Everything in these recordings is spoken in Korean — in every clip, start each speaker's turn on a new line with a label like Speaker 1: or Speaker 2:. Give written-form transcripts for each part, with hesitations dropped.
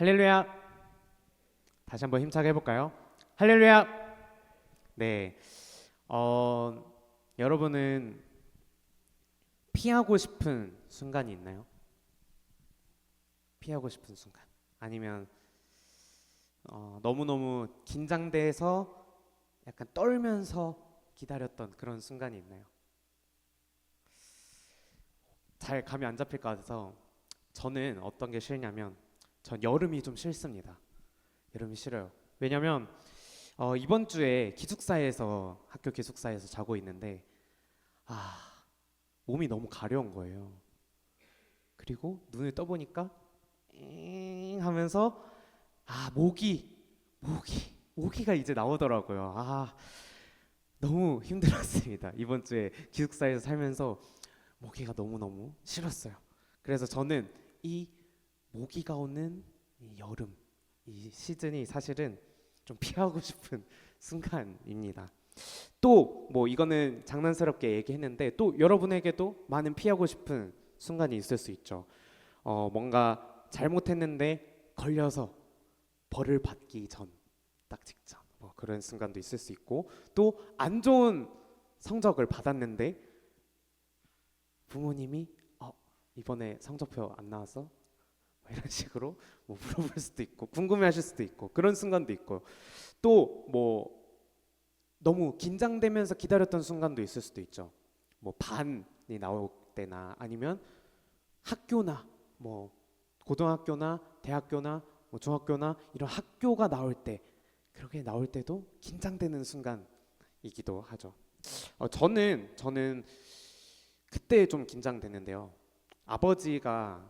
Speaker 1: 할렐루야. 다시 한번 힘차게 해볼까요? 할렐루야. 네. 여러분은 피하고 싶은 순간이 있나요? 피하고 싶은 순간. 아니면 너무너무 긴장돼서 약간 떨면서 기다렸던 그런 순간이 있나요? 잘 감이 안 잡힐 것 같아서 저는 어떤 게 싫냐면 전 여름이 좀 싫습니다. 여름이 싫어요. 왜냐면 이번 주에 기숙사에서 학교 기숙사에서 자고 있는데 몸이 너무 가려운 거예요. 그리고 눈을 떠보니까 잉 하면서 모기가 이제 나오더라고요. 너무 힘들었습니다. 이번 주에 기숙사에서 살면서 모기가 너무너무 싫었어요. 그래서 저는 이 모기가 오는 이 여름, 이 시즌이 사실은 좀 피하고 싶은 순간입니다. 또 뭐 이거는 장난스럽게 얘기했는데 또 여러분에게도 많은 피하고 싶은 순간이 있을 수 있죠. 뭔가 잘못했는데 걸려서 벌을 받기 전, 딱 직전 뭐 그런 순간도 있을 수 있고, 또 안 좋은 성적을 받았는데 부모님이 이번에 성적표 안 나왔어? 뭐 이런 식으로 뭐 물어볼 수도 있고 궁금해하실 수도 있고 그런 순간도 있고, 또 뭐 너무 긴장되면서 기다렸던 순간도 있을 수도 있죠. 뭐 반이 나올 때나 아니면 학교나 뭐 고등학교나 대학교나 뭐 중학교나 이런 학교가 나올 때, 그렇게 나올 때도 긴장되는 순간이기도 하죠. 저는 그때 좀 긴장되는데요. 아버지가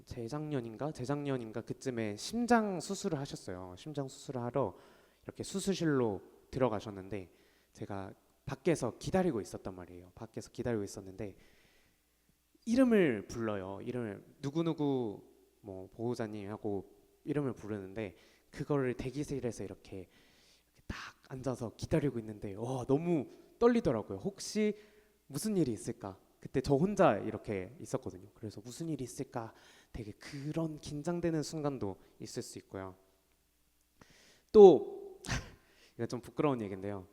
Speaker 1: 재작년인가 그쯤에 심장 수술을 하셨어요. 심장 수술을 하러 이렇게 수술실로 들어가셨는데 제가 밖에서 기다리고 있었단 말이에요. 밖에서 기다리고 있었는데 이름을 불러요. 이름을 누구누구 뭐 보호자님하고 이름을 부르는데, 그거를 대기실에서 이렇게 딱 앉아서 기다리고 있는데 너무 떨리더라고요. 혹시 무슨 일이 있을까? 그때 저 혼자 이렇게 있었거든요. 그래서 무슨 일이 있을까? 되게 그런 긴장되는 순간도 있을 수 있고요. 또 이거 좀 부끄러운 얘기인데요.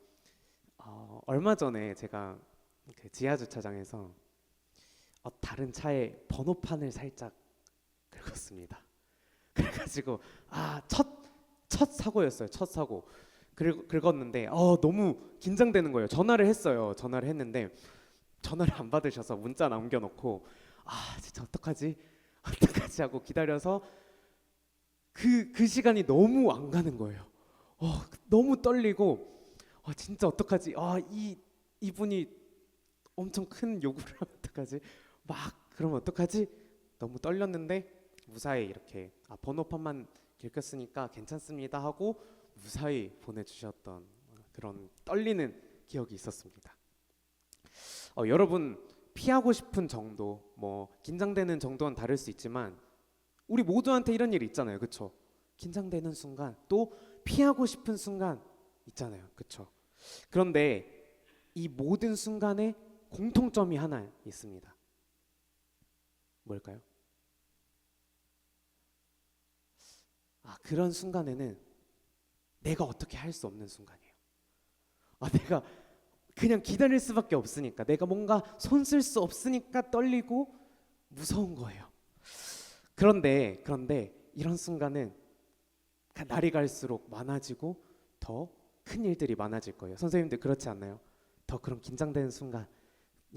Speaker 1: 얼마 전에 제가 그 지하 주차장에서 다른 차의 번호판을 살짝 긁었습니다. 그래가지고 첫 사고였어요. 첫 사고. 긁었는데 너무 긴장되는 거예요. 전화를 했어요. 전화를 했는데 전화를 안 받으셔서 문자 남겨놓고 진짜 어떡하지? 어떡하지 하고 기다려서 그 시간이 너무 안 가는 거예요. 너무 떨리고 진짜 어떡하지? 이분이 엄청 큰 요구를 하면 어떡하지? 그러면 어떡하지? 너무 떨렸는데 무사히 이렇게 번호판만 긁혔으니까 괜찮습니다 하고 무사히 보내주셨던 그런 떨리는 기억이 있었습니다. 여러분 피하고 싶은 정도, 뭐 긴장되는 정도는 다를 수 있지만 우리 모두한테 이런 일이 있잖아요, 그렇죠? 긴장되는 순간, 또 피하고 싶은 순간 있잖아요, 그렇죠? 그런데 이 모든 순간에 공통점이 하나 있습니다. 뭘까요? 그런 순간에는 내가 어떻게 할 수 없는 순간이에요. 내가 그냥 기다릴 수밖에 없으니까, 내가 뭔가 손 쓸 수 없으니까 떨리고 무서운 거예요. 그런데 이런 순간은 날이 갈수록 많아지고 더 큰 일들이 많아질 거예요. 선생님들 그렇지 않나요? 더 그런 긴장되는 순간이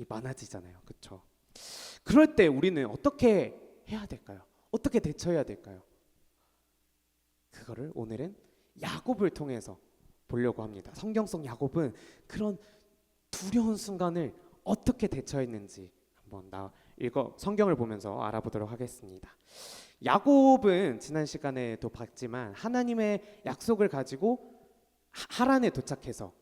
Speaker 1: 많아지잖아요, 그렇죠? 그럴 때 우리는 어떻게 해야 될까요? 어떻게 대처해야 될까요? 그거를 오늘은 야곱을 통해서 보려고 합니다. 성경 속 야곱은 그런 두려운 순간을 어떻게 대처했는지 한번 성경을 보면서 알아보도록 하겠습니다. 야곱은 지난 시간에도 봤지만 하나님의 약속을 가지고 하란에 도착해서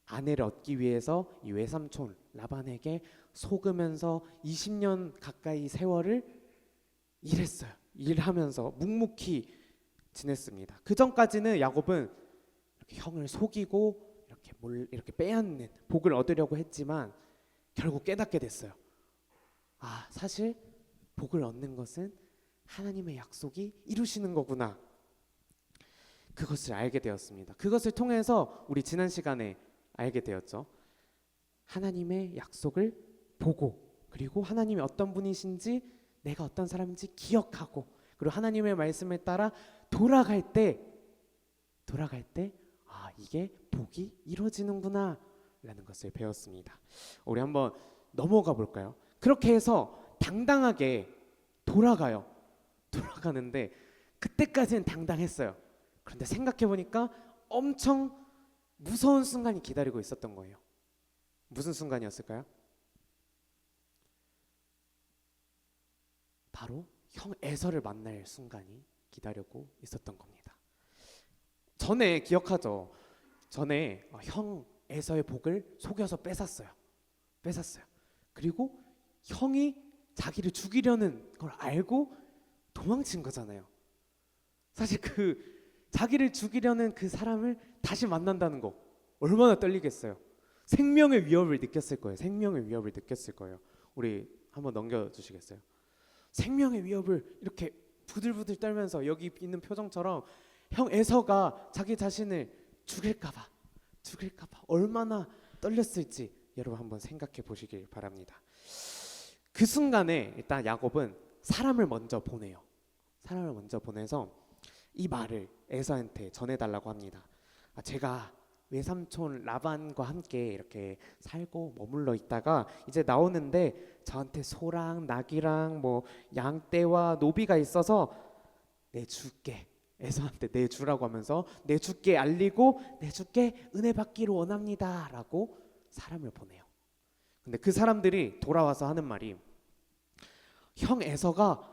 Speaker 1: 아내를 얻기 위해서 이 외삼촌 라반에게 속으면서 20년 가까이 세월을 일하면서 묵묵히 지냈습니다. 그 전까지는 야곱은 이렇게 형을 속이고 이렇게 빼앗는 복을 얻으려고 했지만 결국 깨닫게 됐어요. 사실 복을 얻는 것은 하나님의 약속이 이루시는 거구나. 그것을 알게 되었습니다. 그것을 통해서 우리 지난 시간에 알게 되었죠. 하나님의 약속을 보고, 그리고 하나님이 어떤 분이신지, 내가 어떤 사람인지 기억하고, 그리고 하나님의 말씀에 따라 돌아갈 때 이게 복이 이루어지는구나 라는 것을 배웠습니다. 우리 한번 넘어가 볼까요? 그렇게 해서 당당하게 돌아가는데 그때까지는 당당했어요. 그런데 생각해 보니까 엄청 무서운 순간이 기다리고 있었던 거예요. 무슨 순간이었을까요? 바로 형 에서를 만날 순간이 기다리고 있었던 겁니다. 전에 기억하죠? 전에 형 에서의 복을 속여서 뺏었어요. 그리고 형이 자기를 죽이려는 걸 알고 도망친 거잖아요. 사실 그 자기를 죽이려는 그 사람을 다시 만난다는 거 얼마나 떨리겠어요. 생명의 위협을 느꼈을 거예요. 우리 한번 넘겨주시겠어요? 생명의 위협을 이렇게 부들부들 떨면서 여기 있는 표정처럼 형 에서가 자기 자신을 죽일까봐 얼마나 떨렸을지 여러분 한번 생각해 보시길 바랍니다. 그 순간에 일단 야곱은 사람을 먼저 보내서 이 말을 에서한테 전해달라고 합니다. 제가 외삼촌 라반과 함께 이렇게 살고 머물러 있다가 이제 나오는데 저한테 소랑 낙이랑 뭐 양떼와 노비가 있어서 내줄게, 에서한테 내주라고 하면서 내줄게 알리고 내줄게 은혜 받기를 원합니다 라고 사람을 보내요. 근데 그 사람들이 돌아와서 하는 말이 형 에서가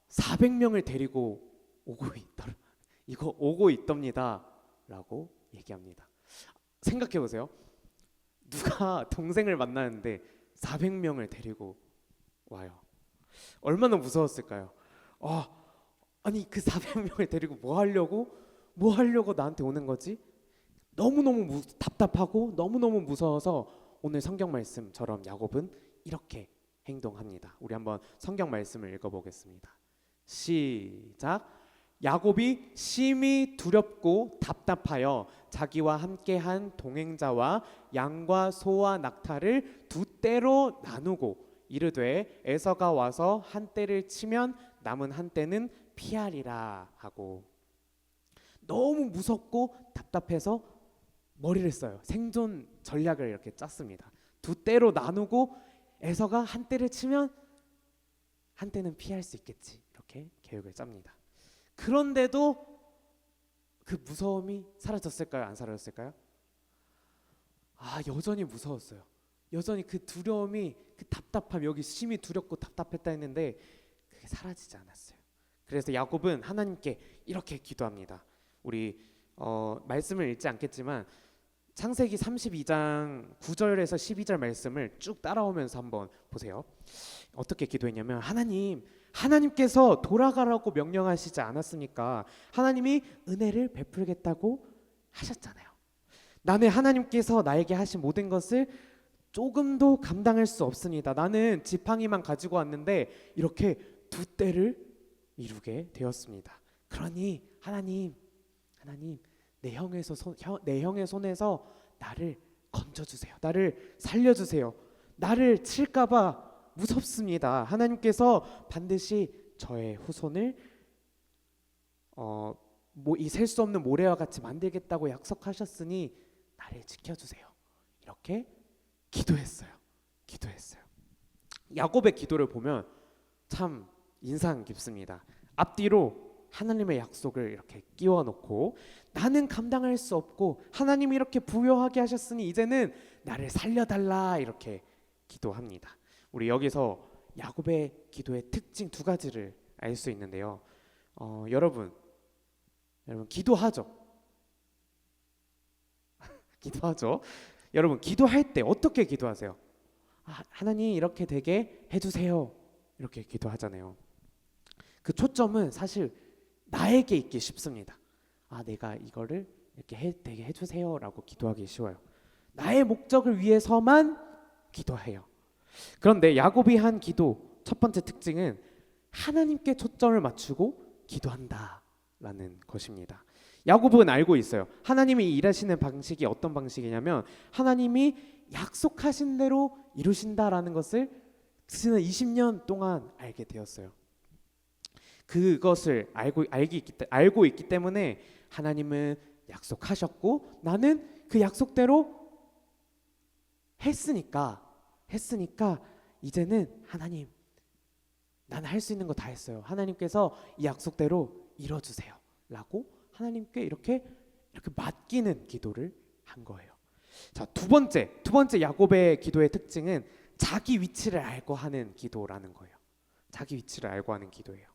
Speaker 1: 400명을 데리고 오고 있답니다 라고 얘기합니다. 생각해 보세요. 누가 동생을 만나는데 400명을 데리고 와요. 얼마나 무서웠을까요? 아니 그 400명을 데리고 뭐 하려고 나한테 오는 거지? 너무너무 답답하고 너무너무 무서워서 오늘 성경 말씀처럼 야곱은 이렇게 행동합니다. 우리 한번 성경 말씀을 읽어보겠습니다. 시작. 야곱이 심히 두렵고 답답하여 자기와 함께한 동행자와 양과 소와 낙타를 두 떼로 나누고 이르되 에서가 와서 한 떼를 치면 남은 한 떼는 피하리라 하고, 너무 무섭고 답답해서 머리를 써요. 생존 전략을 이렇게 짰습니다. 두 떼로 나누고 에서가 한 떼를 치면 한 떼는 피할 수 있겠지, 이렇게 계획을 짭니다. 그런데도 그 무서움이 사라졌을까요? 안 사라졌을까요? 여전히 무서웠어요. 여전히 그 두려움이, 그 답답함, 여기 심히 두렵고 답답했다 했는데 그게 사라지지 않았어요. 그래서 야곱은 하나님께 이렇게 기도합니다. 우리 말씀을 읽지 않겠지만 창세기 32장 9절에서 12절 말씀을 쭉 따라오면서 한번 보세요. 어떻게 기도했냐면 하나님께서 돌아가라고 명령하시지 않았습니까? 하나님이 은혜를 베풀겠다고 하셨잖아요. 나는 하나님께서 나에게 하신 모든 것을 조금도 감당할 수 없습니다. 나는 지팡이만 가지고 왔는데 이렇게 두 떼를 이루게 되었습니다. 그러니 하나님 내 형의 손에서 나를 건져주세요. 나를 살려주세요. 나를 칠까봐 무섭습니다. 하나님께서 반드시 저의 후손을 이 셀 수 없는 모래와 같이 만들겠다고 약속하셨으니 나를 지켜주세요. 이렇게 기도했어요. 야곱의 기도를 보면 참 인상 깊습니다. 앞뒤로 하나님의 약속을 이렇게 끼워 놓고 나는 감당할 수 없고 하나님이 이렇게 부요하게 하셨으니 이제는 나를 살려달라 이렇게 기도합니다. 우리 여기서 야곱의 기도의 특징 두 가지를 알 수 있는데요. 여러분 기도하죠? 기도하죠? 여러분 기도할 때 어떻게 기도하세요? 하나님 이렇게 되게 해주세요 이렇게 기도하잖아요. 그 초점은 사실 나에게 있기 쉽습니다. 내가 이거를 이렇게 되게 해주세요 라고 기도하기 쉬워요. 나의 목적을 위해서만 기도해요. 그런데 야곱이 한 기도 첫 번째 특징은 하나님께 초점을 맞추고 기도한다라는 것입니다. 야곱은 알고 있어요. 하나님이 일하시는 방식이 어떤 방식이냐면 하나님이 약속하신 대로 이루신다라는 것을 지난 20년 동안 알게 되었어요. 그것을 알고 있기 때문에 하나님은 약속하셨고 나는 그 약속대로 했으니까 이제는 하나님, 나는 할 수 있는 거 다 했어요. 하나님께서 이 약속대로 이뤄주세요 라고 하나님께 이렇게 맡기는 기도를 한 거예요. 자, 두 번째 야곱의 기도의 특징은 자기 위치를 알고 하는 기도라는 거예요. 자기 위치를 알고 하는 기도예요.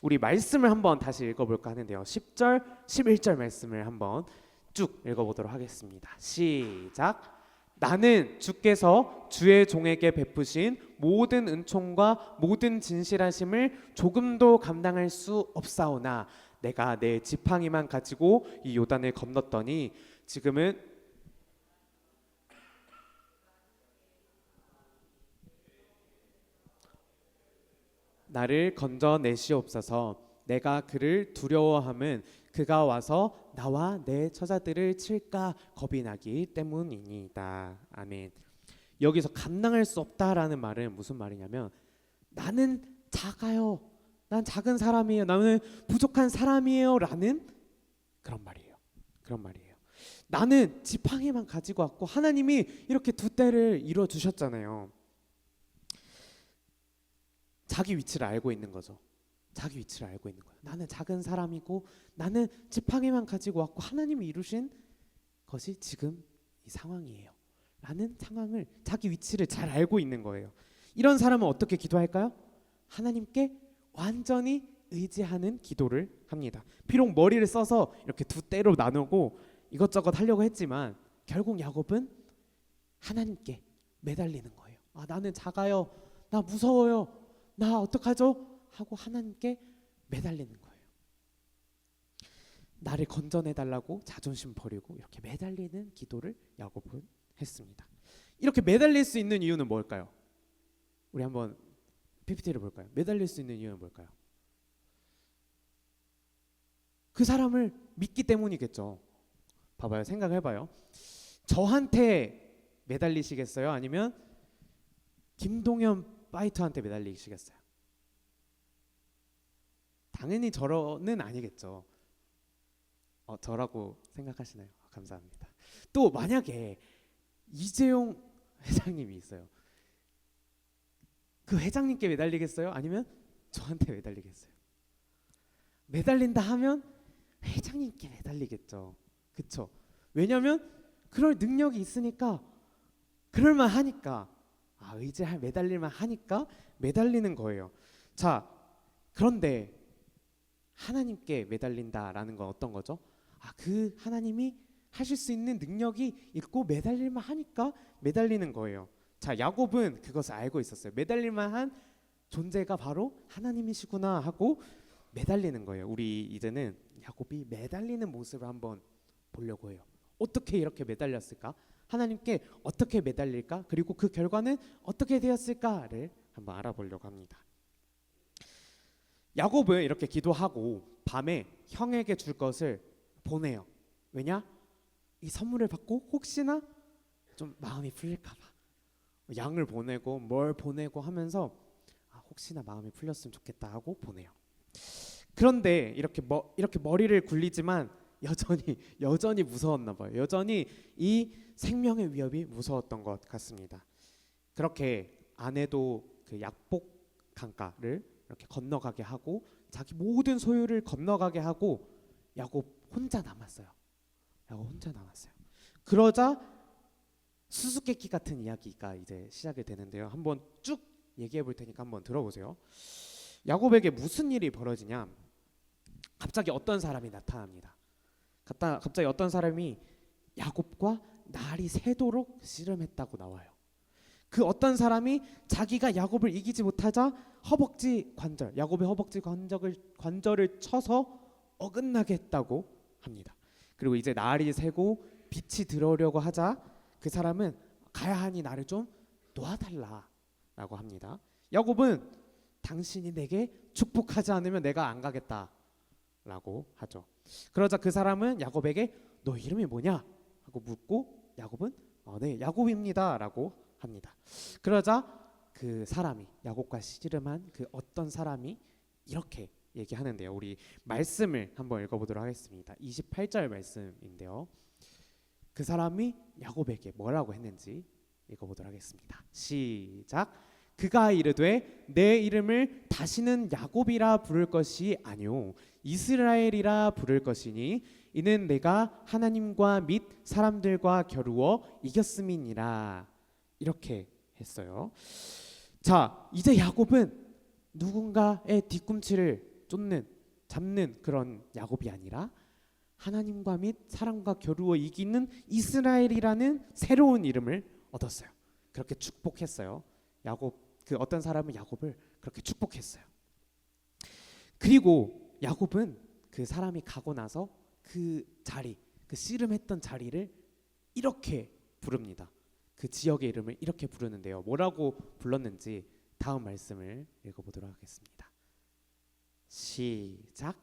Speaker 1: 우리 말씀을 한번 다시 읽어볼까 하는데요. 10절, 11절 말씀을 한번 쭉 읽어보도록 하겠습니다. 시작. 나는 주께서 주의 종에게 베푸신 모든 은총과 모든 진실하심을 조금도 감당할 수 없사오나 내가 내 지팡이만 가지고 이 요단을 건넜더니 지금은 나를 건져내시옵소서. 내가 그를 두려워함은 그가 와서 나와 내 처자들을 칠까 겁이 나기 때문이니이다. 아멘. 여기서 감당할 수 없다라는 말은 무슨 말이냐면 나는 작아요. 난 작은 사람이에요. 나는 부족한 사람이에요 라는 그런 말이에요. 나는 지팡이만 가지고 왔고 하나님이 이렇게 두 때를 이루어 주셨잖아요. 자기 위치를 알고 있는 거죠. 나는 작은 사람이고 나는 지팡이만 가지고 왔고 하나님이 이루신 것이 지금 이 상황이에요 라는 상황을, 자기 위치를 잘 알고 있는 거예요. 이런 사람은 어떻게 기도할까요? 하나님께 완전히 의지하는 기도를 합니다. 비록 머리를 써서 이렇게 두 때로 나누고 이것저것 하려고 했지만 결국 야곱은 하나님께 매달리는 거예요. 나는 작아요. 나 무서워요. 나 어떡하죠? 하고 하나님께 매달리는 거예요. 나를 건져내달라고 자존심 버리고 이렇게 매달리는 기도를 야곱은 했습니다. 이렇게 매달릴 수 있는 이유는 뭘까요? 우리 한번 PPT를 볼까요? 매달릴 수 있는 이유는 뭘까요? 그 사람을 믿기 때문이겠죠. 봐봐요. 생각해봐요. 저한테 매달리시겠어요? 아니면 김동현 파이터한테 매달리시겠어요? 당연히 저는 아니겠죠. 저라고 생각하시나요? 감사합니다. 또 만약에 이재용 회장님이 있어요. 그 회장님께 매달리겠어요? 아니면 저한테 매달리겠어요? 매달린다 하면 회장님께 매달리겠죠. 그쵸? 왜냐하면 그럴 능력이 있으니까, 그럴만 하니까, 의지할 매달릴만 하니까 매달리는 거예요. 자, 그런데 하나님께 매달린다라는 건 어떤 거죠? 그 하나님이 하실 수 있는 능력이 있고 매달릴만 하니까 매달리는 거예요. 자, 야곱은 그것을 알고 있었어요. 매달릴만 한 존재가 바로 하나님이시구나 하고 매달리는 거예요. 우리 이제는 야곱이 매달리는 모습을 한번 보려고 해요. 어떻게 이렇게 매달렸을까? 하나님께 어떻게 매달릴까? 그리고 그 결과는 어떻게 되었을까를 한번 알아보려고 합니다. 야곱은 이렇게 기도하고 밤에 형에게 줄 것을 보내요. 왜냐? 이 선물을 받고 혹시나 좀 마음이 풀릴까 봐 양을 보내고 뭘 보내고 하면서 혹시나 마음이 풀렸으면 좋겠다 하고 보내요. 그런데 이렇게 머리를 굴리지만 여전히 무서웠나 봐요. 여전히 이 생명의 위협이 무서웠던 것 같습니다. 그렇게 아내도 그 약복 강가를 이렇게 건너가게 하고 자기 모든 소유를 건너가게 하고 야곱 혼자 남았어요. 그러자 수수께끼 같은 이야기가 이제 시작이 되는데요. 한번 쭉 얘기해 볼 테니까 한번 들어보세요. 야곱에게 무슨 일이 벌어지냐? 갑자기 어떤 사람이 나타납니다. 갑자기 어떤 사람이 야곱과 날이 새도록 씨름했다고 나와요. 그 어떤 사람이 자기가 야곱을 이기지 못하자 야곱의 허벅지 관절을 쳐서 어긋나게 했다고 합니다. 그리고 이제 날이 새고 빛이 들어오려고 하자 그 사람은 가야 하니 나를 좀 놓아달라라고 합니다. 야곱은 당신이 내게 축복하지 않으면 내가 안 가겠다라고 하죠. 그러자 그 사람은 야곱에게 너 이름이 뭐냐 하고 묻고 야곱은 네 야곱입니다라고 합니다. 그러자 그 사람이 야곱과 씨름한 그 어떤 사람이 이렇게 얘기하는데요. 우리 말씀을 한번 읽어보도록 하겠습니다. 28절 말씀인데요. 그 사람이 야곱에게 뭐라고 했는지 읽어보도록 하겠습니다. 시작. 그가 이르되 내 이름을 다시는 야곱이라 부를 것이 아니요 이스라엘이라 부를 것이니 이는 내가 하나님과 및 사람들과 겨루어 이겼음이니라. 이렇게 했어요. 자, 이제 야곱은 누군가의 뒤꿈치를 잡는 그런 야곱이 아니라 하나님과 및 사람과 겨루어 이기는 이스라엘이라는 새로운 이름을 얻었어요. 그렇게 축복했어요. 그 어떤 사람은 야곱을 그렇게 축복했어요. 그리고 야곱은 그 사람이 가고 나서 그 자리, 그 씨름했던 자리를 이렇게 부릅니다. 그 지역의 이름을 이렇게 부르는데요. 뭐라고 불렀는지 다음 말씀을 읽어보도록 하겠습니다. 시작.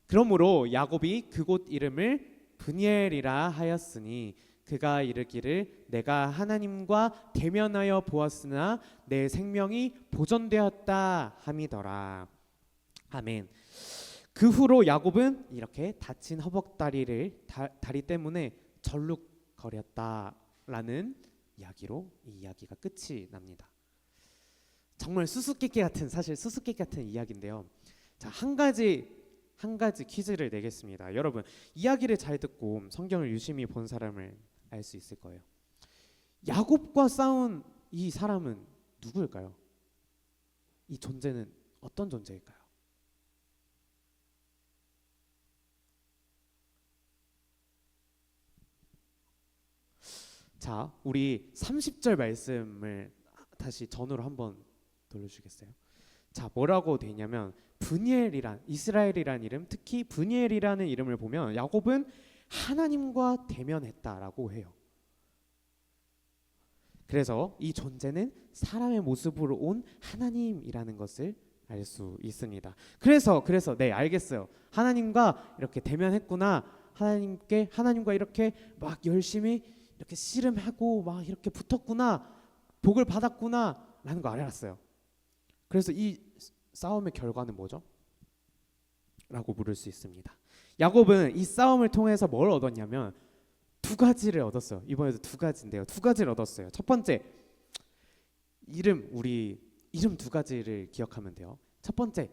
Speaker 1: 그러므로 야곱이 그곳 이름을 브니엘이라 하였으니 그가 이르기를 내가 하나님과 대면하여 보았으나 내 생명이 보존되었다 함이더라. 아멘. 그 후로 야곱은 이렇게 다친 허벅다리를 다리 때문에 절룩거렸다라는 이야기로 이 이야기가 끝이 납니다. 정말 수수께끼 같은 사실 수수께끼 같은 이야기인데요. 자, 한 가지 퀴즈를 내겠습니다. 여러분 이야기를 잘 듣고 성경을 유심히 본 사람을 알 수 있을 거예요. 야곱과 싸운 이 사람은 누구일까요? 이 존재는 어떤 존재일까요? 자, 우리 30절 말씀을 다시 전으로 한번 돌려주겠어요? 자, 뭐라고 돼 있냐면 브니엘이란 이스라엘이란 이름, 특히 브니엘이라는 이름을 보면 야곱은 하나님과 대면했다라고 해요. 그래서 이 존재는 사람의 모습으로 온 하나님이라는 것을 알 수 있습니다. 그래서 네, 알겠어요. 하나님과 이렇게 대면했구나. 하나님과 이렇게 막 열심히 이렇게 씨름하고 막 이렇게 붙었구나. 복을 받았구나라는 거 알았어요. 그래서 이 싸움의 결과는 뭐죠? 라고 물을 수 있습니다. 야곱은 이 싸움을 통해서 뭘 얻었냐면 두 가지를 얻었어요. 이번에도 두 가지인데요. 두 가지를 얻었어요. 첫 번째, 우리 이름 두 가지를 기억하면 돼요. 첫 번째,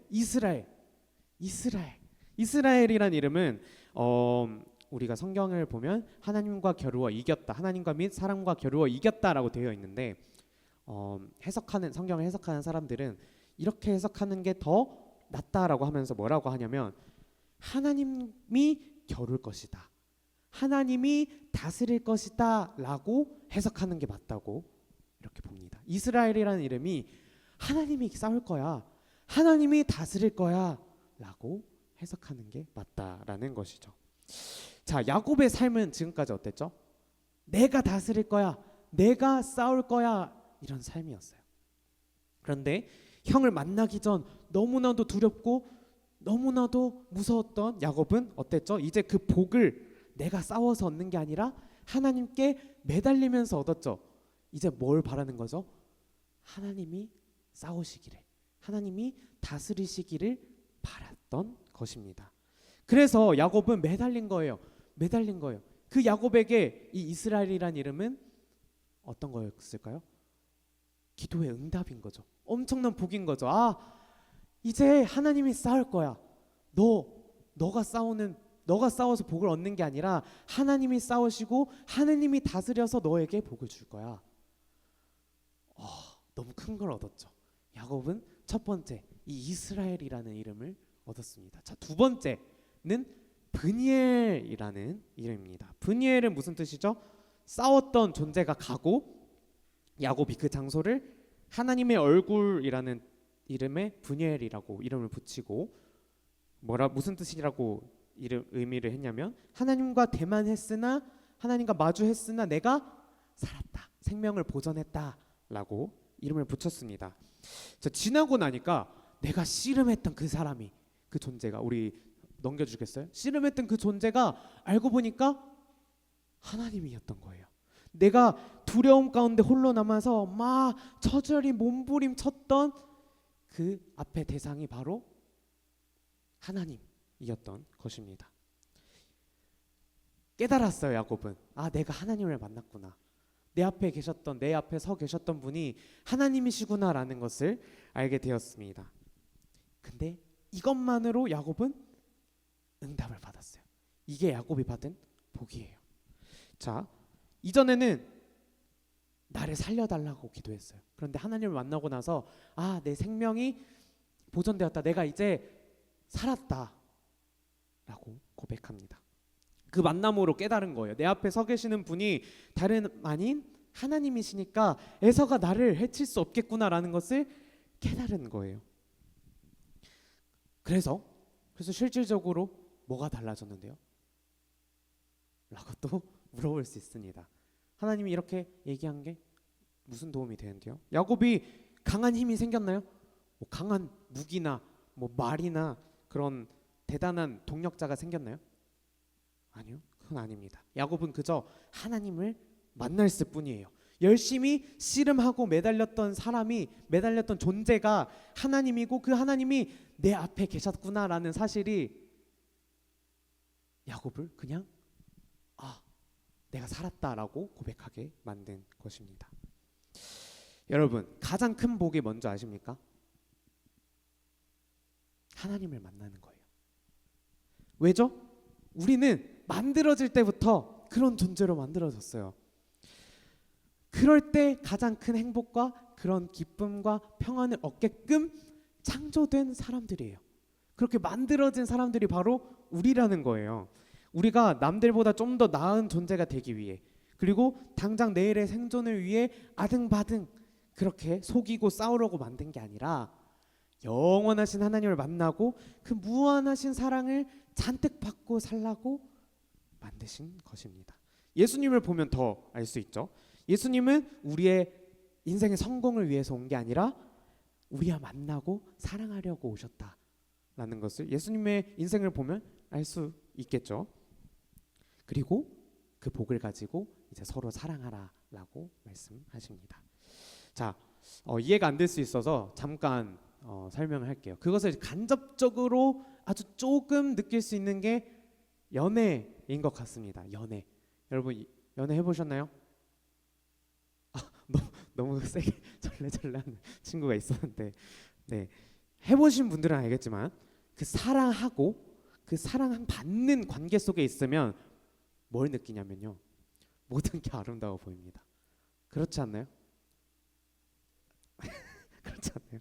Speaker 1: 이스라엘이란 이름은 우리가 성경을 보면 하나님과 겨루어 이겼다, 하나님과 및 사람과 겨루어 이겼다라고 되어 있는데 성경을 해석하는 사람들은 이렇게 해석하는 게 더 낫다라고 하면서 뭐라고 하냐면 하나님이 겨룰 것이다, 하나님이 다스릴 것이다 라고 해석하는 게 맞다고 이렇게 봅니다. 이스라엘이라는 이름이 하나님이 싸울 거야, 하나님이 다스릴 거야 라고 해석하는 게 맞다라는 것이죠. 자, 야곱의 삶은 지금까지 어땠죠? 내가 다스릴 거야, 내가 싸울 거야, 이런 삶이었어요. 그런데 형을 만나기 전 너무나도 두렵고 너무나도 무서웠던 야곱은 어땠죠? 이제 그 복을 내가 싸워서 얻는 게 아니라 하나님께 매달리면서 얻었죠. 이제 뭘 바라는 거죠? 하나님이 싸우시기를, 하나님이 다스리시기를 바랐던 것입니다. 그래서 야곱은 매달린 거예요. 그 야곱에게 이 이스라엘이란 이름은 어떤 거였을까요? 기도의 응답인 거죠. 엄청난 복인 거죠. 이제 하나님이 싸울 거야. 너가 싸워서 복을 얻는 게 아니라 하나님이 싸우시고 하나님이 다스려서 너에게 복을 줄 거야. 너무 큰 걸 얻었죠. 야곱은 첫 번째 이 이스라엘이라는 이름을 얻었습니다. 자, 두 번째는 브니엘이라는 이름입니다. 브니엘은 무슨 뜻이죠? 싸웠던 존재가 가고 야곱이 그 장소를 하나님의 얼굴이라는 이름에 브니엘이라고 이름을 붙이고 무슨 뜻이라고 의미를 했냐면 하나님과 대면했으나 하나님과 마주했으나 내가 살았다, 생명을 보존했다 라고 이름을 붙였습니다. 자, 지나고 나니까 내가 씨름했던 그 사람이, 그 존재가, 우리 넘겨주겠어요? 씨름했던 그 존재가 알고 보니까 하나님이었던 거예요. 내가 두려움 가운데 홀로 남아서 막 처절히 몸부림쳤던 그 앞에 대상이 바로 하나님이었던 것입니다. 깨달았어요, 야곱은. 아, 내가 하나님을 만났구나. 내 앞에 서 계셨던 분이 하나님이시구나라는 것을 알게 되었습니다. 근데 이것만으로 야곱은 응답을 받았어요. 이게 야곱이 받은 복이에요. 자, 이전에는 나를 살려달라고 기도했어요. 그런데 하나님을 만나고 나서 아, 내 생명이 보존되었다. 내가 이제 살았다 라고 고백합니다. 그 만남으로 깨달은 거예요. 내 앞에 서 계시는 분이 다른 아닌 하나님이시니까 에서가 나를 해칠 수 없겠구나라는 것을 깨달은 거예요. 그래서 실질적으로 뭐가 달라졌는데요? 라고 또 물어볼 수 있습니다. 하나님이 이렇게 얘기한 게 무슨 도움이 되는데요? 야곱이 강한 힘이 생겼나요? 뭐 강한 무기나 뭐 말이나 그런 대단한 동력자가 생겼나요? 아니요, 그건 아닙니다. 야곱은 그저 하나님을 만났을 뿐이에요. 열심히 씨름하고 매달렸던 존재가 하나님이고 그 하나님이 내 앞에 계셨구나라는 사실이 야곱을 그냥 내가 살았다라고 고백하게 만든 것입니다. 여러분, 가장 큰 복이 뭔지 아십니까? 하나님을 만나는 거예요. 왜죠? 우리는 만들어질 때부터 그런 존재로 만들어졌어요. 그럴 때 가장 큰 행복과 그런 기쁨과 평안을 얻게끔 창조된 사람들이에요. 그렇게 만들어진 사람들이 바로 우리라는 거예요. 우리가 남들보다 좀 더 나은 존재가 되기 위해, 그리고 당장 내일의 생존을 위해 아등바등 그렇게 속이고 싸우려고 만든 게 아니라 영원하신 하나님을 만나고 그 무한하신 사랑을 잔뜩 받고 살라고 만드신 것입니다. 예수님을 보면 더 알 수 있죠. 예수님은 우리의 인생의 성공을 위해서 온 게 아니라 우리와 만나고 사랑하려고 오셨다라는 것을 예수님의 인생을 보면 알 수 있겠죠. 그리고 그 복을 가지고 이제 서로 사랑하라라고 말씀하십니다. 자, 이해가 안 될 수 있어서 잠깐 설명을 할게요. 그것을 간접적으로 아주 조금 느낄 수 있는 게 연애인 것 같습니다. 연애. 여러분 연애 해보셨나요? 너무 세게 절레절레하는 친구가 있었는데, 네, 해보신 분들은 알겠지만 그 사랑하고 그 사랑 받는 관계 속에 있으면 뭘 느끼냐면요, 모든 게 아름다워 보입니다. 그렇지 않나요? 그렇지 않나요?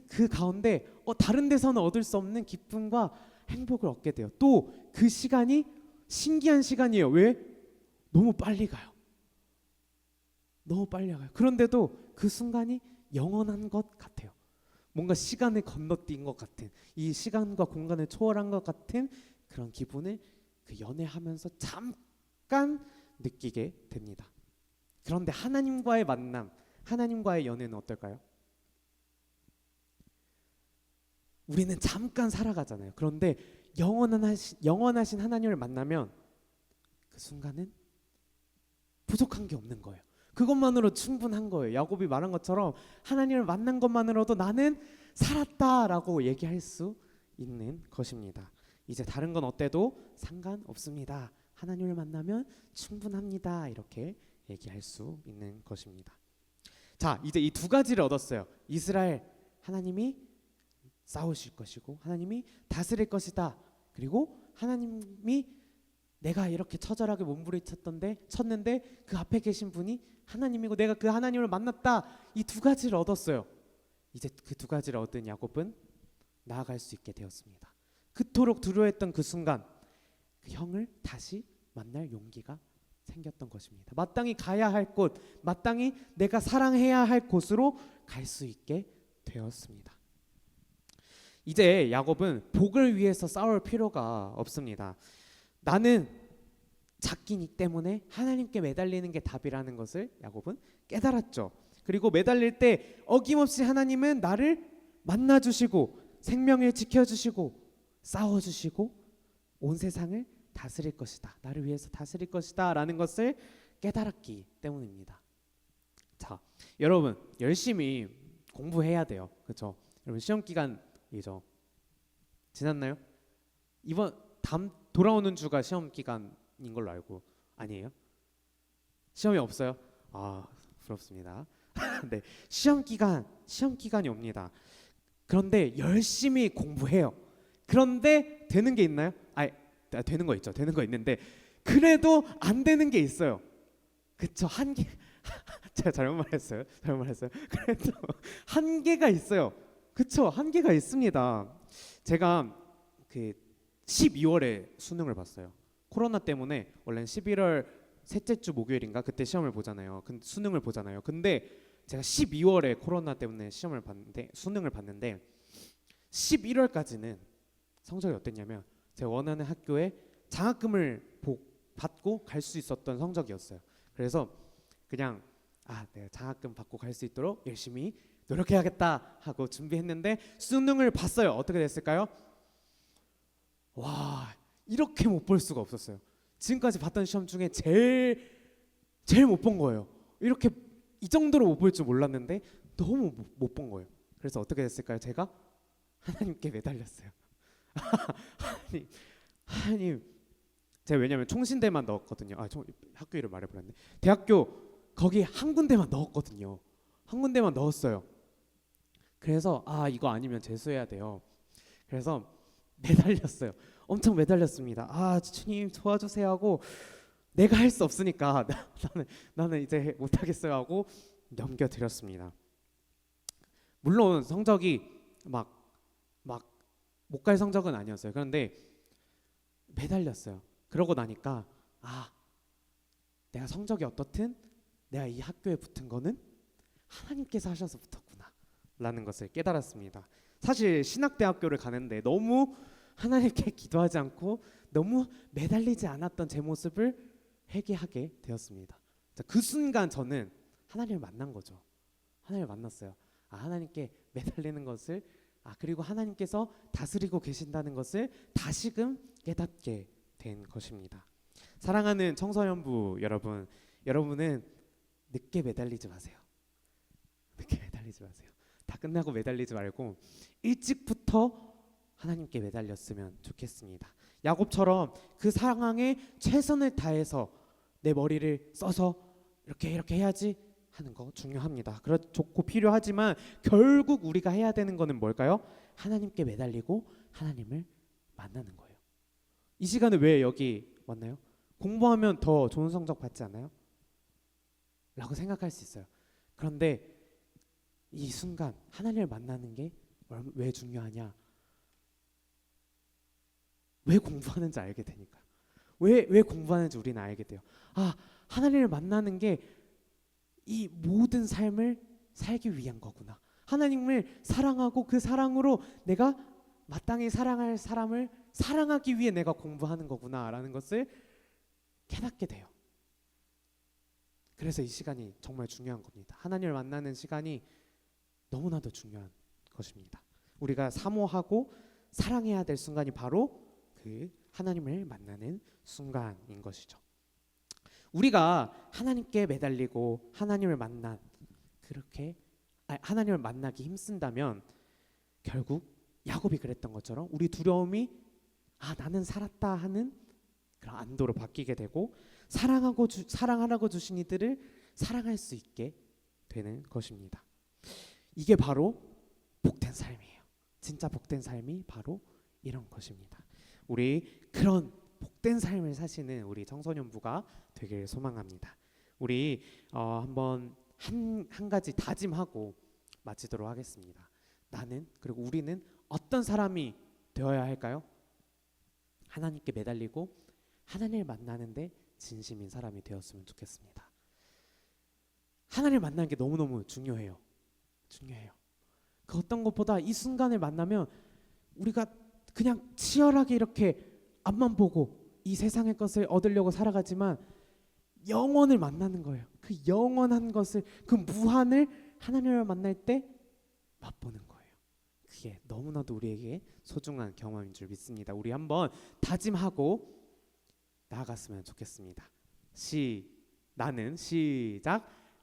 Speaker 1: 그 가운데 다른 데서는 얻을 수 없는 기쁨과 행복을 얻게 돼요. 또 그 시간이 신기한 시간이에요. 왜? 너무 빨리 가요. 너무 빨리 가요. 그런데도 그 순간이 영원한 것 같아요. 뭔가 시간을 건너뛴 것 같은, 이 시간과 공간을 초월한 것 같은 그런 기분을 그 연애하면서 잠깐 느끼게 됩니다. 그런데 하나님과의 만남, 하나님과의 연애는 어떨까요? 우리는 잠깐 살아가잖아요. 그런데 영원하신 하나님을 만나면 그 순간은 부족한 게 없는 거예요. 그것만으로 충분한 거예요. 야곱이 말한 것처럼 하나님을 만난 것만으로도 나는 살았다라고 얘기할 수 있는 것입니다. 이제 다른 건 어때도 상관없습니다. 하나님을 만나면 충분합니다. 이렇게 얘기할 수 있는 것입니다. 자, 이제 이 두 가지를 얻었어요. 이스라엘, 하나님이 싸우실 것이고 하나님이 다스릴 것이다. 그리고 하나님이 내가 이렇게 처절하게 쳤는데 그 앞에 계신 분이 하나님이고 내가 그 하나님을 만났다. 이 두 가지를 얻었어요. 이제 그 두 가지를 얻은 야곱은 나아갈 수 있게 되었습니다. 그토록 두려워했던 그 순간 그 형을 다시 만날 용기가 생겼던 것입니다. 마땅히 가야 할 곳, 마땅히 내가 사랑해야 할 곳으로 갈 수 있게 되었습니다. 이제 야곱은 복을 위해서 싸울 필요가 없습니다. 나는 작기니 때문에 하나님께 매달리는 게 답이라는 것을 야곱은 깨달았죠. 그리고 매달릴 때 어김없이 하나님은 나를 만나주시고 생명을 지켜주시고 싸워주시고 온 세상을 다스릴 것이다. 나를 위해서 다스릴 것이다 라는 것을 깨달았기 때문입니다. 자, 여러분 열심히 공부해야 돼요. 그렇죠? 여러분 시험 기간이죠. 지났나요? 이번 다음 돌아오는 주가 시험 기간인 걸로 알고 아니에요? 시험이 없어요? 아, 부럽습니다. 네, 시험 기간이 옵니다. 그런데 열심히 공부해요. 그런데 되는 게 있나요? 되는 거 있죠. 되는 거 있는데 그래도 안 되는 게 있어요. 그쵸? 한계 제가 잘못 말했어요. 그래도 한계가 있어요. 그쵸? 한계가 있습니다. 제가 그 12월에 수능을 봤어요. 코로나 때문에 원래는 11월 셋째 주 목요일인가 그때 시험을 보잖아요. 수능을 보잖아요. 근데 제가 12월에 코로나 때문에 수능을 봤는데 11월까지는 성적이 어땠냐면 제가 원하는 학교에 장학금을 받고 갈 수 있었던 성적이었어요. 그래서 그냥 내가 장학금 받고 갈 수 있도록 열심히 노력해야겠다 하고 준비했는데 수능을 봤어요. 어떻게 됐을까요? 와, 이렇게 못 볼 수가 없었어요. 지금까지 봤던 시험 중에 제일 못 본 거예요. 이렇게 이 정도로 못 볼 줄 몰랐는데 너무 못 본 거예요. 그래서 어떻게 됐을까요? 제가 하나님께 매달렸어요. 하나님, 제가 왜냐면 총신대만 넣었거든요. 학교 이름 말해버렸네. 대학교 거기 한 군데만 넣었거든요. 한 군데만 넣었어요. 그래서 이거 아니면 재수해야 돼요. 그래서 매달렸어요. 엄청 매달렸습니다. 주님 도와주세요 하고 내가 할 수 없으니까 나는 이제 못하겠어요 하고 넘겨드렸습니다. 물론 성적이 막 못 갈 성적은 아니었어요. 그런데 매달렸어요. 그러고 나니까 내가 성적이 어떻든 내가 이 학교에 붙은 거는 하나님께서 하셔서 붙었구나 라는 것을 깨달았습니다. 사실 신학대학교를 가는데 너무 하나님께 기도하지 않고 너무 매달리지 않았던 제 모습을 회개하게 되었습니다. 그 순간 저는 하나님을 만난 거죠. 하나님을 만났어요. 하나님께 매달리는 것을 그리고 하나님께서 다스리고 계신다는 것을 다시금 깨닫게 된 것입니다. 사랑하는 청소년부 여러분, 여러분은 늦게 매달리지 마세요. 늦게 매달리지 마세요. 다 끝나고 매달리지 말고 일찍부터 하나님께 매달렸으면 좋겠습니다. 야곱처럼 그 상황에 최선을 다해서 내 머리를 써서 이렇게 해야지 하는 거 중요합니다. 좋고 필요하지만 결국 우리가 해야 되는 거는 뭘까요? 하나님께 매달리고 하나님을 만나는 거예요. 이 시간에 왜 여기 왔나요? 공부하면 더 좋은 성적 받지 않나요? 라고 생각할 수 있어요. 그런데 이 순간 하나님을 만나는 게 왜 중요하냐? 왜 공부하는지 알게 되니까. 왜 공부하는지 우리는 알게 돼요. 하나님을 만나는 게 이 모든 삶을 살기 위한 거구나. 하나님을 사랑하고 그 사랑으로 내가 마땅히 사랑할 사람을 사랑하기 위해 내가 공부하는 거구나 라는 것을 깨닫게 돼요. 그래서 이 시간이 정말 중요한 겁니다. 하나님을 만나는 시간이 너무나도 중요한 것입니다. 우리가 사모하고 사랑해야 될 순간이 바로 그 하나님을 만나는 순간인 것이죠. 우리가 하나님께 매달리고 하나님을 하나님을 만나기 힘쓴다면 결국 야곱이 그랬던 것처럼 우리 두려움이 나는 살았다 하는 그런 안도로 바뀌게 되고 사랑하라고 주신 이들을 사랑할 수 있게 되는 것입니다. 이게 바로 복된 삶이에요. 진짜 복된 삶이 바로 이런 것입니다. 우리 그런 복된 삶을 사시는 우리 청소년부가 되길 소망합니다. 우리 한번 한 가지 다짐하고 마치도록 하겠습니다. 그리고 우리는 어떤 사람이 되어야 할까요? 하나님께 매달리고 하나님을 만나는데 진심인 사람이 되었으면 좋겠습니다. 하나님을 만나는 게 너무너무 중요해요. 그 어떤 것보다 이 순간을 만나면 우리가 그냥 치열하게 이렇게 앞만 보고 이 세상의 것을 얻으려고 살아가지만 영원을 만나는 거예요. 그 영원한 것을, 그 무한을 하나님을 만날 때 맛보는 거예요. 그게 너무나도 우리에게 소중한 경험인 줄 믿습니다. 우리 한번 다짐하고 나아갔으면 좋겠습니다. 시작.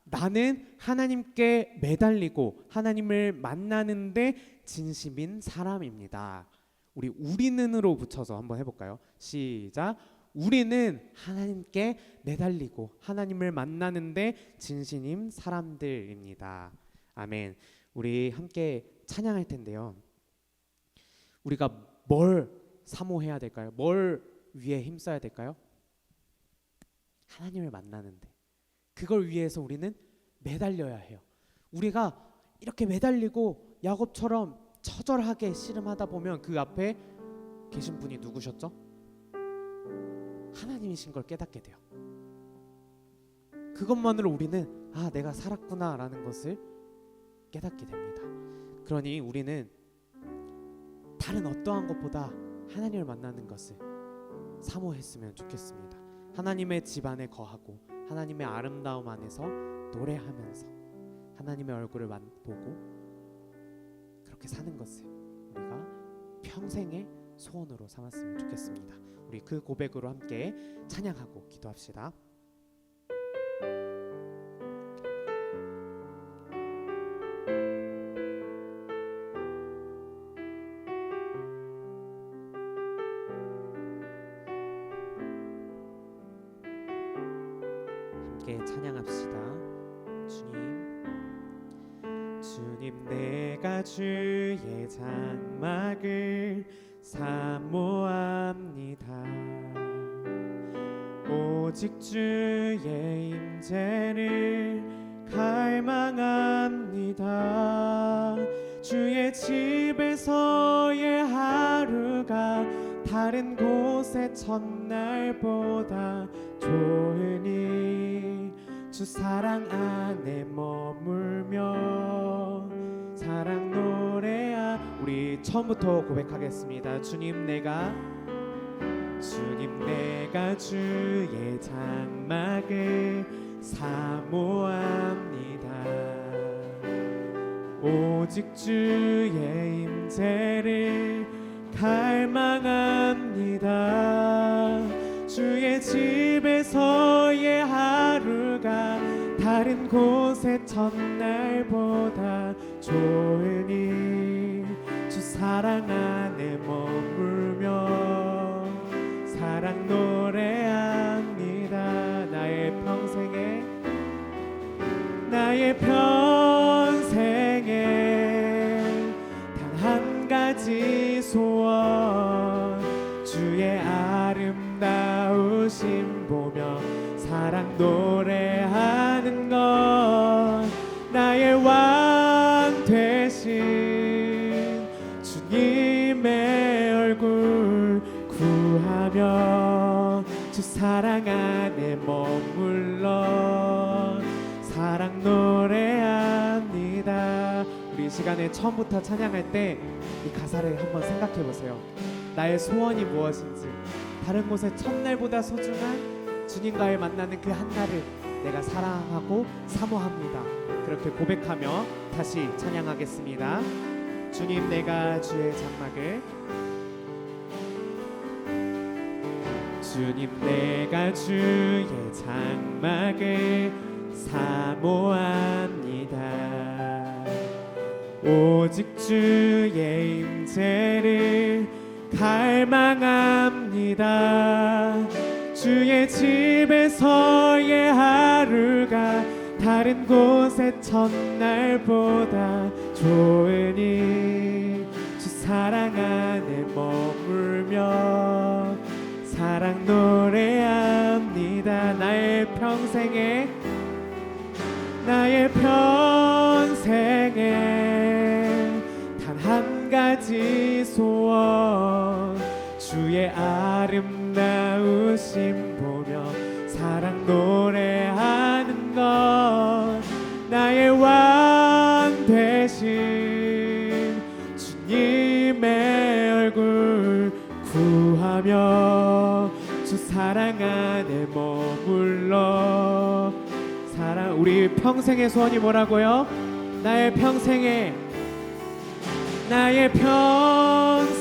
Speaker 1: 나는 하나님께 매달리고 하나님을 만나는데 진심인 사람입니다. 우리는으로 붙여서 한번 해볼까요? 시작. 우리는 하나님께 매달리고 하나님을 만나는데 진심인 사람들입니다. 아멘. 우리 함께 찬양할 텐데요. 우리가 뭘 사모해야 될까요? 뭘 위해 힘써야 될까요? 하나님을 만나는데, 그걸 위해서 우리는 매달려야 해요. 우리가 이렇게 매달리고 야곱처럼 처절하게 씨름하다 보면 그 앞에 계신 분이 누구셨죠? 하나님이신 걸 깨닫게 돼요. 그것만으로 우리는 내가 살았구나 라는 것을 깨닫게 됩니다. 그러니 우리는 다른 어떠한 것보다 하나님을 만나는 것을 사모했으면 좋겠습니다. 하나님의 집 안에 거하고 하나님의 아름다움 안에서 노래하면서 하나님의 얼굴을 보고 그렇게 사는 것을 우리가 평생의 소원으로 삼았으면 좋겠습니다. 우리 그 고백으로 함께 찬양하고 기도합시다. 함께 찬양합시다. 주님 내가 주의 장막을 사모합니다. 오직 주의 임재를 갈망합니다. 주의 집에서의 하루가 다른 곳의 첫날보다 좋으니 주 사랑 안에 머물며 사랑 노래야. 우리 처음부터 고백하겠습니다. 주님 내가 주의 장막을 사모합니다. 오직 주의 임재를 갈망합니다. 주의 집에서의 하루가 다른 곳의 첫날보다 좋으니 주 사랑 안에 머물며 사랑 노래합니다. 나의 평생에 단 한 가지 소원, 주의 아름다우심 보며 사랑 노래하는 것. 나의 왕 되신 주님의 얼굴 구하며 주 사랑 안에 머물러 사랑 노래합니다. 우리 이 시간에 처음부터 찬양할 때 이 가사를 한번 생각해 보세요. 나의 소원이 무엇인지, 다른 곳의 첫날보다 소중한 주님과의 만나는 그 한날을 내가 사랑하고 사모합니다. 그렇게 고백하며 다시 찬양하겠습니다. 주님 내가 주의 장막을, 주님 내가 주의 장막을 사모합니다. 오직 주의 임재를 갈망합니다. 주의 집에서의 하루가 다른 곳의 첫날보다 좋으니 주 사랑 안에 머물며 사랑 노래합니다. 나의 평생에 단 한 가지 소원, 주의 아름다우심 보며 사랑 노래하는 것. 나의 왕 되신 주님의 얼굴 구하며 주 사랑 안에 머물러 우리 평생의 소원이 뭐라고요? 나의 평생에 나의 평생에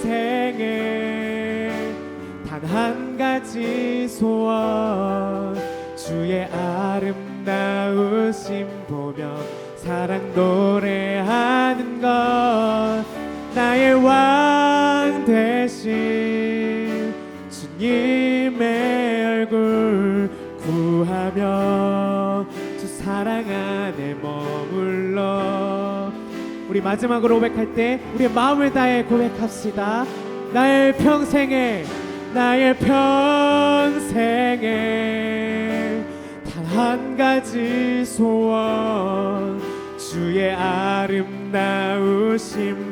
Speaker 1: 단 한 가지 소원 주의 아름다우심 보며 사랑 노래하는 것 나의 왕 되신 주님의 얼굴 구하며 주 사랑 안에 머물러 우리 마지막으로 고백할 때 우리의 마음을 다해 고백합시다. 나의 평생에 단 한 가지 소원 주의 아름다우심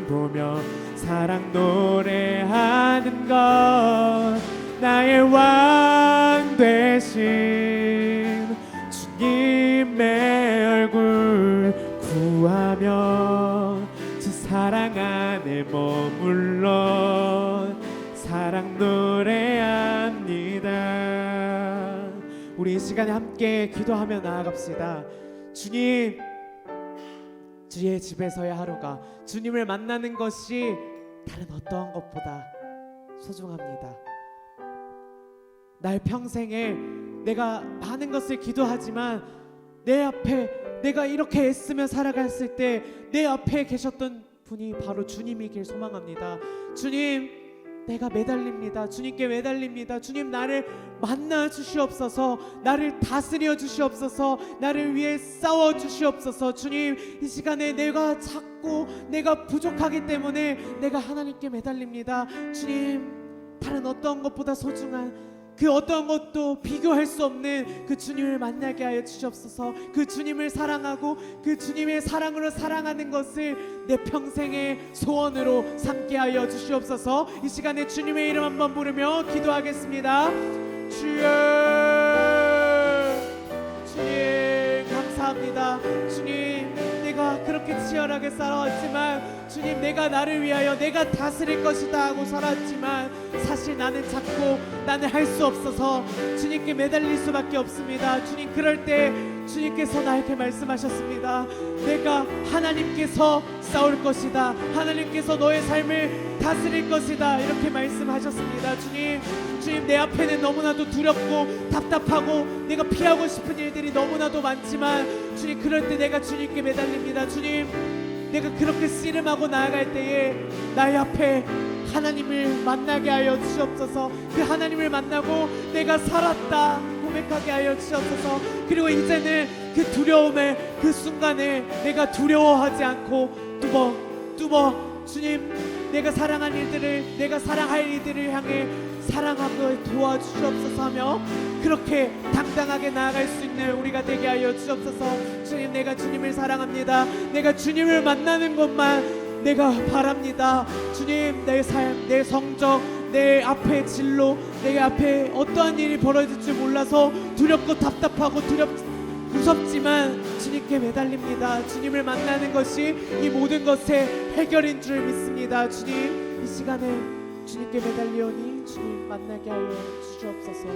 Speaker 1: 보며 사랑 노래하는 것 나의 왕 되신 주님의 얼굴 구하며 주 사랑 안에 머물러 사랑 노래합니다. 우리 이 시간에 함께 기도하며 나아갑시다. 주님, 주의 집에서의 하루가 주님을 만나는 것이 다른 어떠한 것보다 소중합니다. 나의 평생에 내가 많은 것을 기도하지만 내 앞에 내가 이렇게 애쓰며 살아갔을 때 내 앞에 계셨던 분이 바로 주님이길 소망합니다. 주님, 내가 매달립니다. 주님께 매달립니다. 주님, 나를 만나 주시옵소서. 나를 다스려 주시옵소서. 나를 위해 싸워 주시옵소서. 주님, 이 시간에 내가 작고 내가 부족하기 때문에 내가 하나님께 매달립니다. 주님, 다른 어떤 것보다 소중한 그 어떤 것도 비교할 수 없는 그 주님을 만나게 하여 주시옵소서. 그 주님을 사랑하고 그 주님의 사랑으로 사랑하는 것을 내 평생의 소원으로 삼게 하여 주시옵소서. 이 시간에 주님의 이름 한번 부르며 기도하겠습니다. 주여, 주님 감사합니다. 주님, 내가 그렇게 치열하게 살아왔지만 주님, 내가 나를 위하여 내가 다스릴 것이다 하고 살았지만 사실 나는 작고 나는 할 수 없어서 주님께 매달릴 수밖에 없습니다. 주님, 그럴 때 주님께서 나에게 말씀하셨습니다. 내가 하나님께서 싸울 것이다. 하나님께서 너의 삶을 다스릴 것이다. 이렇게 말씀하셨습니다. 주님, 내 앞에는 너무나도 두렵고 답답하고 내가 피하고 싶은 일들이 너무나도 많지만 주님, 그럴 때 내가 주님께 매달립니다. 주님, 내가 그렇게 씨름하고 나아갈 때에 나의 앞에 하나님을 만나게 하여 주시옵소서. 그 하나님을 만나고 내가 살았다 고백하게 하여 주시옵소서. 그리고 이제는 그 두려움의 그 순간에 내가 두려워하지 않고 뚜벅 주님, 내가 사랑한 일들을 내가 사랑할 이들을 향해 사랑하고 도와주시옵소서 하며 그렇게 당당하게 나아갈 수 있는 우리가 되게 하여 주시옵소서. 주님, 내가 주님을 사랑합니다. 내가 주님을 만나는 것만 내가 바랍니다. 주님, 내 삶, 내 성적, 내 앞에 진로, 내 앞에 어떠한 일이 벌어질지 몰라서 두렵고 답답하고 무섭지만 주님께 매달립니다. 주님을 만나는 것이 이 모든 것의 해결인 줄 믿습니다. 주님, 이 시간에 주님께 매달리오니 주님 만나게 하여 주시옵소서.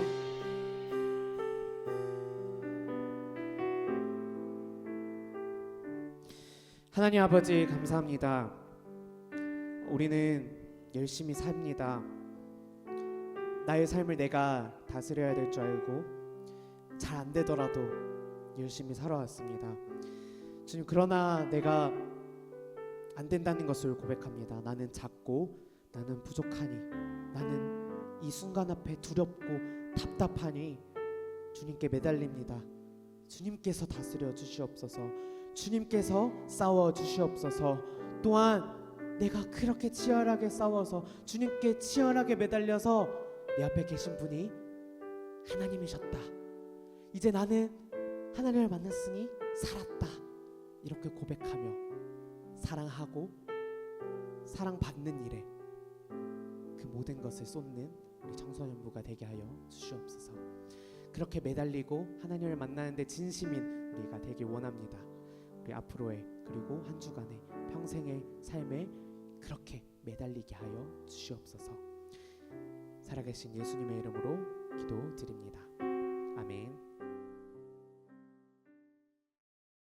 Speaker 1: 하나님 아버지, 감사합니다. 우리는 열심히 삽니다. 나의 삶을 내가 다스려야 될 줄 알고 잘 안 되더라도 열심히 살아왔습니다. 주님, 그러나 내가 안 된다는 것을 고백합니다. 나는 작고 나는 부족하니, 나는 이 순간 앞에 두렵고 답답하니 주님께 매달립니다. 주님께서 다스려 주시옵소서. 주님께서 싸워 주시옵소서. 또한 내가 그렇게 치열하게 싸워서 주님께 치열하게 매달려서 내 앞에 계신 분이 하나님이셨다. 이제 나는 하나님을 만났으니 살았다. 이렇게 고백하며 사랑하고 사랑받는 일에 그 모든 것을 쏟는 우리 청소년부가 되게 하여 주시옵소서. 그렇게 매달리고 하나님을 만나는데 진심인 우리가 되길 원합니다. 우리 앞으로의 그리고 한 주간의 평생의 삶에 그렇게 매달리게 하여 주시옵소서. 살아계신 예수님의 이름으로 기도드립니다. 아멘.